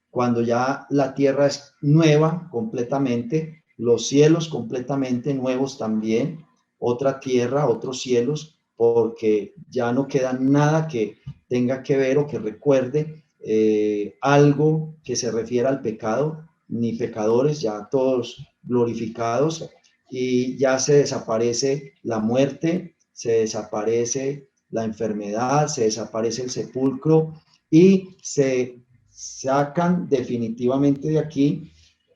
Cuando ya la tierra es nueva completamente, los cielos completamente nuevos también, otra tierra, otros cielos, porque ya no queda nada que tenga que ver o que recuerde algo que se refiera al pecado, ni pecadores, ya todos glorificados, y ya se desaparece la muerte, se desaparece la enfermedad, se desaparece el sepulcro y se sacan definitivamente de aquí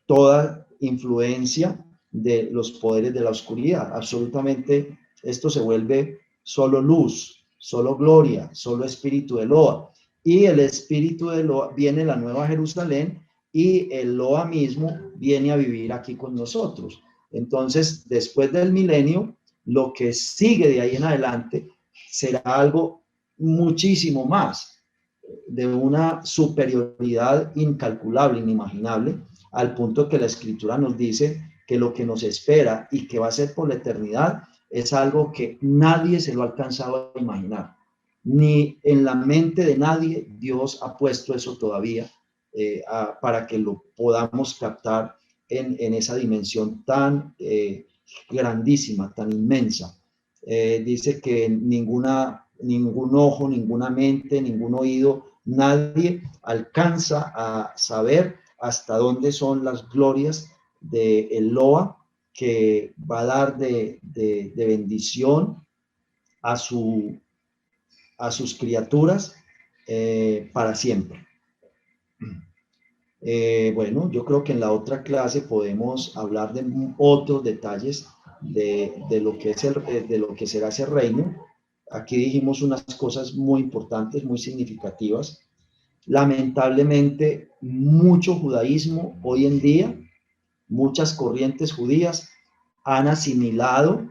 toda influencia de los poderes de la oscuridad. Absolutamente esto se vuelve solo luz, solo gloria, solo espíritu de Eloa. Y el espíritu de Eloa viene la Nueva Jerusalén y el Eloa mismo viene a vivir aquí con nosotros. Entonces, después del milenio, lo que sigue de ahí en adelante será algo muchísimo más, de una superioridad incalculable, inimaginable, al punto que la Escritura nos dice que lo que nos espera y que va a ser por la eternidad es algo que nadie se lo ha alcanzado a imaginar. Ni en la mente de nadie Dios ha puesto eso todavía para que lo podamos captar en esa dimensión tan grandísima, tan inmensa. Dice que ningún ojo, ninguna mente, ningún oído, nadie alcanza a saber hasta dónde son las glorias de Eloa, que va a dar de bendición a sus criaturas para siempre. Bueno, yo creo que en la otra clase podemos hablar de otros detalles de lo que es de lo que será ese reino. Aquí dijimos unas cosas muy importantes, muy significativas. Lamentablemente, mucho judaísmo hoy en día, muchas corrientes judías han asimilado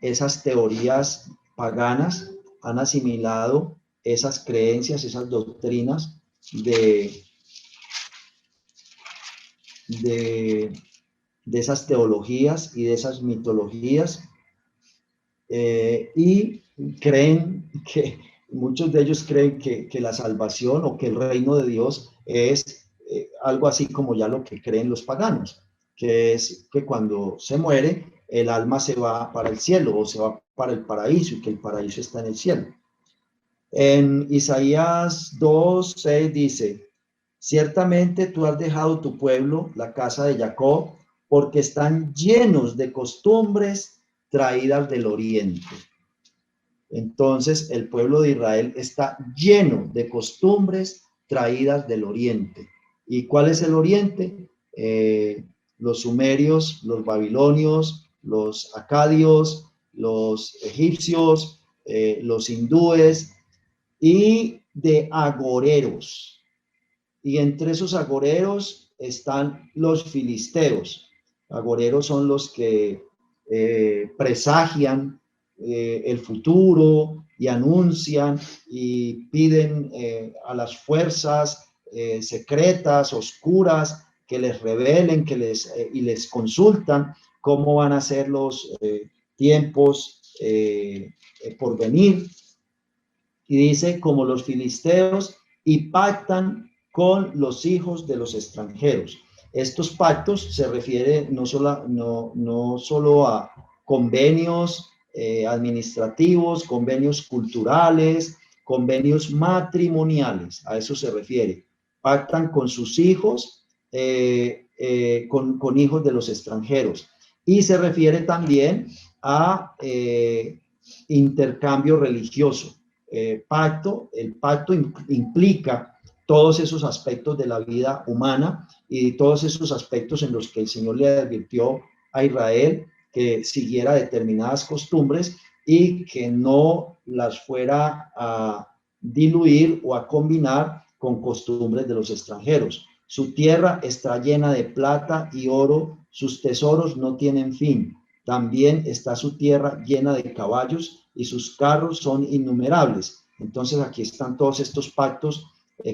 esas teorías paganas, han asimilado esas creencias, esas doctrinas de esas teologías y de esas mitologías, y creen que, muchos de ellos creen que la salvación o que el reino de Dios es algo así como ya lo que creen los paganos, que es que cuando se muere el alma se va para el cielo o se va para el paraíso y que el paraíso está en el cielo. En Isaías 2:6 dice: ciertamente tú has dejado tu pueblo, la casa de Jacob, porque están llenos de costumbres traídas del oriente. Entonces el pueblo de Israel está lleno de costumbres traídas del oriente. ¿Y cuál es el oriente? Los sumerios, los babilonios, los acadios, los egipcios, los hindúes y de agoreros. Y entre esos agoreros están los filisteos. Agoreros son los que presagian el futuro y anuncian y piden a las fuerzas secretas, oscuras, que les revelen, y les consultan cómo van a ser los tiempos por venir. Y dice, como los filisteos, y pactan con los hijos de los extranjeros. Estos pactos se refieren no solo a convenios administrativos, convenios culturales, convenios matrimoniales, a eso se refiere. Pactan con sus hijos, con hijos de los extranjeros. Y se refiere también a intercambio religioso. El pacto implica todos esos aspectos de la vida humana y todos esos aspectos en los que el Señor le advirtió a Israel que siguiera determinadas costumbres y que no las fuera a diluir o a combinar con costumbres de los extranjeros. Su tierra está llena de plata y oro, sus tesoros no tienen fin. También está su tierra llena de caballos y sus carros son innumerables. Entonces aquí están todos estos pactos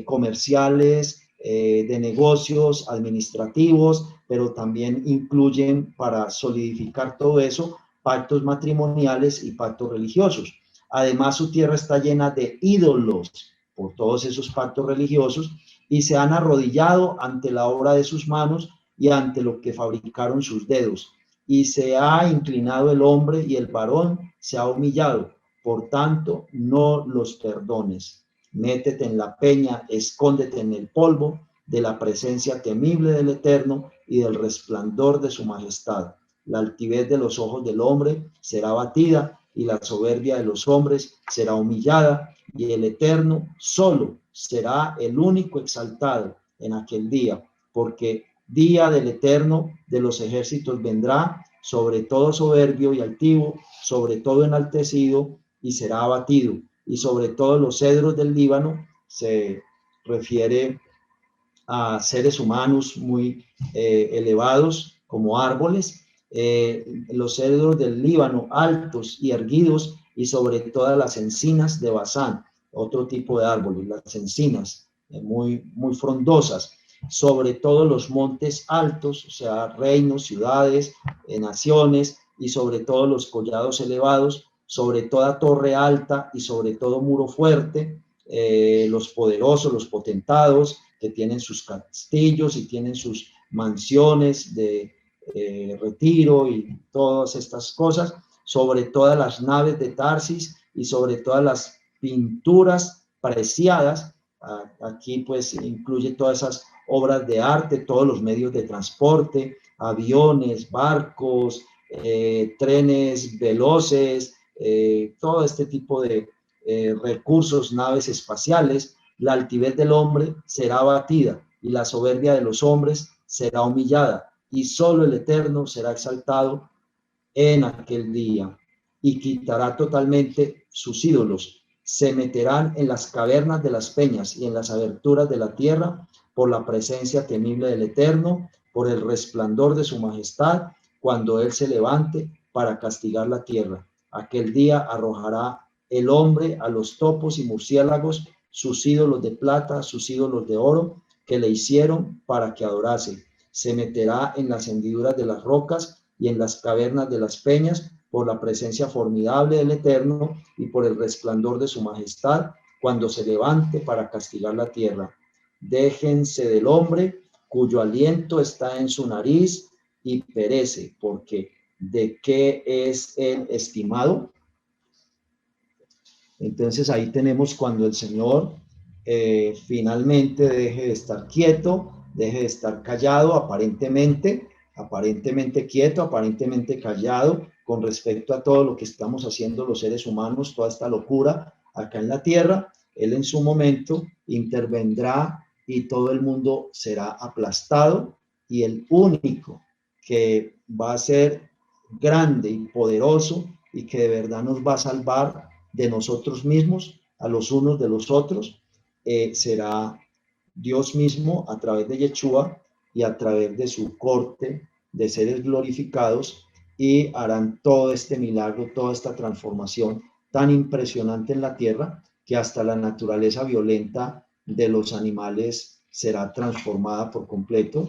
comerciales, de negocios, administrativos, pero también incluyen, para solidificar todo eso, pactos matrimoniales y pactos religiosos. Además, su tierra está llena de ídolos por todos esos pactos religiosos y se han arrodillado ante la obra de sus manos y ante lo que fabricaron sus dedos. Y se ha inclinado el hombre y el varón se ha humillado. Por tanto, no los perdones. Métete en la peña, escóndete en el polvo de la presencia temible del Eterno y del resplandor de su majestad. La altivez de los ojos del hombre será batida y la soberbia de los hombres será humillada, y el Eterno solo será el único exaltado en aquel día, porque día del Eterno de los ejércitos vendrá sobre todo soberbio y altivo, sobre todo enaltecido, y será abatido, y sobre todos los cedros del Líbano. Se refiere a seres humanos muy elevados como árboles, los cedros del Líbano altos y erguidos, y sobre todas las encinas de Basán, otro tipo de árboles, las encinas muy frondosas, sobre todos los montes altos, o sea, reinos, ciudades, naciones, y sobre todos los collados elevados, sobre toda torre alta y sobre todo muro fuerte, los poderosos, los potentados, que tienen sus castillos y tienen sus mansiones de retiro y todas estas cosas, sobre todas las naves de Tarsis y sobre todas las pinturas preciadas. Aquí pues incluye todas esas obras de arte, todos los medios de transporte, aviones, barcos, trenes veloces, todo este tipo de recursos, naves espaciales. La altivez del hombre será abatida y la soberbia de los hombres será humillada, y solo el Eterno será exaltado en aquel día, y quitará totalmente sus ídolos. Se meterán en las cavernas de las peñas y en las aberturas de la tierra por la presencia temible del Eterno, por el resplandor de su majestad, cuando Él se levante para castigar la tierra. Aquel día arrojará el hombre a los topos y murciélagos sus ídolos de plata, sus ídolos de oro, que le hicieron para que adorase. Se meterá en las hendiduras de las rocas y en las cavernas de las peñas por la presencia formidable del Eterno y por el resplandor de su majestad, cuando se levante para castigar la tierra. Déjense del hombre cuyo aliento está en su nariz y perece, porque ¿de qué es el estimado? Entonces ahí tenemos cuando el Señor finalmente deje de estar quieto, deje de estar callado, aparentemente quieto, aparentemente callado con respecto a todo lo que estamos haciendo los seres humanos, toda esta locura acá en la tierra. Él en su momento intervendrá y todo el mundo será aplastado, y el único que va a ser grande y poderoso y que de verdad nos va a salvar de nosotros mismos, a los unos de los otros, será Dios mismo a través de Yeshua y a través de su corte de seres glorificados, y harán todo este milagro, toda esta transformación tan impresionante en la tierra, que hasta la naturaleza violenta de los animales será transformada por completo,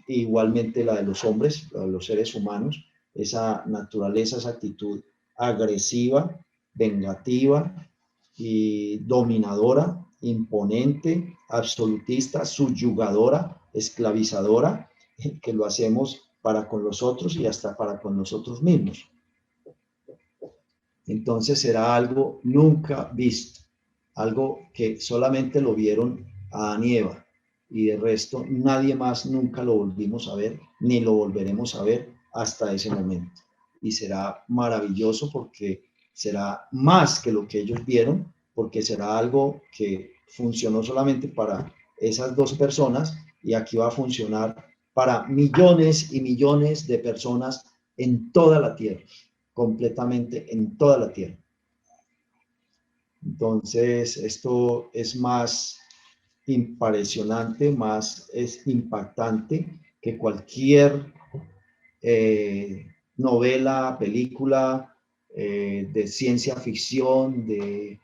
igualmente la de los hombres, la de los seres humanos, esa naturaleza, esa actitud agresiva, vengativa y dominadora, imponente, absolutista, subyugadora, esclavizadora, que lo hacemos para con los otros y hasta para con nosotros mismos. Entonces será algo nunca visto, algo que solamente lo vieron Adán y Eva, y de resto nadie más nunca lo volvimos a ver, ni lo volveremos a ver hasta ese momento. Y será maravilloso, porque será más que lo que ellos vieron, porque será algo que funcionó solamente para esas dos personas, y aquí va a funcionar para millones y millones de personas en toda la tierra, completamente en toda la tierra. Entonces, esto es más impresionante, más es impactante que cualquier novela, película de ciencia ficción, de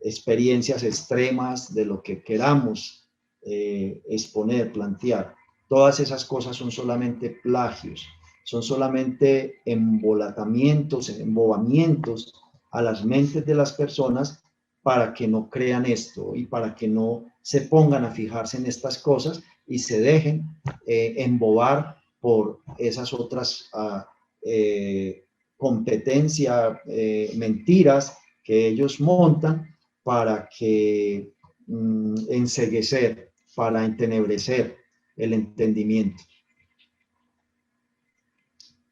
experiencias extremas, de lo que queramos exponer, plantear. Todas esas cosas son solamente plagios, son solamente embolatamientos, embobamientos a las mentes de las personas para que no crean esto y para que no se pongan a fijarse en estas cosas y se dejen embobar por esas otras competencias, mentiras que ellos montan para que enceguecer, para entenebrecer el entendimiento.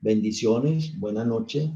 Bendiciones, buena noche.